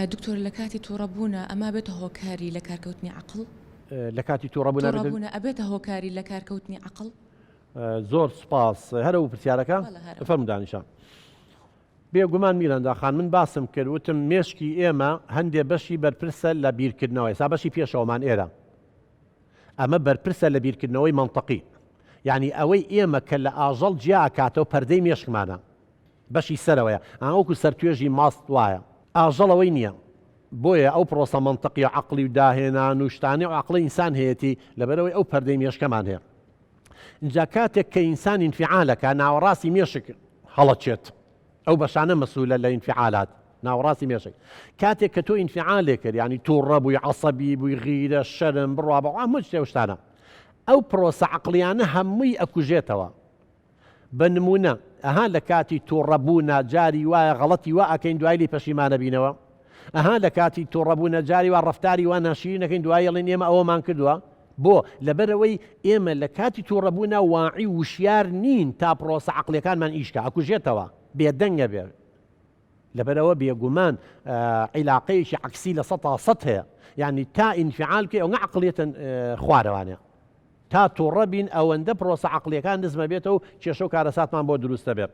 دکتۆر لە کاتی تووڕەبوونە ئەما بێتە هۆکاری لە کارکەوتنی عەقڵ؟ لە کاتی تووڕەبوونە ئەبێتە هۆکاری لە کارکەوتنی عەقڵ؟ زۆر سپاس هەرە و پرسیارەکە فەرموو دانیشان. بێگومان میرەنداخان من باسم کرد وتم مێشکی ئێمە هەندێ بەشی بەرپرسە لە بیرکردنەوەی سا بەشی پێشەوەمان ئێرە ئەمە بەرپرسە لە بیرکردنەوەی منطقی یعنی ئەوەی ئێمە کە لە ئاژەڵ جیاکاتەوە پەردەی مێشکمانە بەشی سەرەوەیە ئەوەکو سەرتوێژی ماست وایە ئاژەڵەوەی نییە بۆیە ئەو پرۆسە منطقی عەقڵی و داهێنان و شتانەی و عەقڵی ئینسان هەیەی لەبەرەوەی ئەو پەردەی مێشکەمان هەیە اینجا کاتێک کە ئینسان ئینفعالەکە ناوەڕاستی مێشک هەڵەچێت ئەو بەشانە مەسئولە لە ئینفعالات ناوەڕاستی مێشک کاتێک کە تۆ ئینفعالێ کرد ینی تووڕە بووی عەسەبی بووی غیرە شەرم بڕوا بە هەموو شتێ شتانە ئەو پرۆسە عەقڵیانە هەمووی ئەکوژێتەوە بە نمونە ئەها لە کاتی تووڕەبوونە جاری وایە غەڵەتی وا ئەکەین دوای لی پەشیمانە بینەوە ئەها لە کاتی تووڕەبوونە جاری وا ڕەفتاری وا ناشیری نەکەین دوای ئەڵێن ئێمە ئەوەمان کردووە بۆ لەبەرەوەی ئێمە لە کاتی تووڕەبوونە واعی وشیار نین تا پرۆسە عەقڵیەکانمان ئیشکە ئەکوژێتەوە بێدەنگە بێ لەبەرەوە بێگومان عیلاقەیەکی عەکسی لە 100% هەیە یعنی تا ئینفعال بکەی ئەو عەقڵیەتە خوارەوانێ تا تووڕە بین ئەوەندە پرۆسە عەقڵیەکان نزمە بێتەوە و کێشە و کارەساتمان بۆ دروستە بێت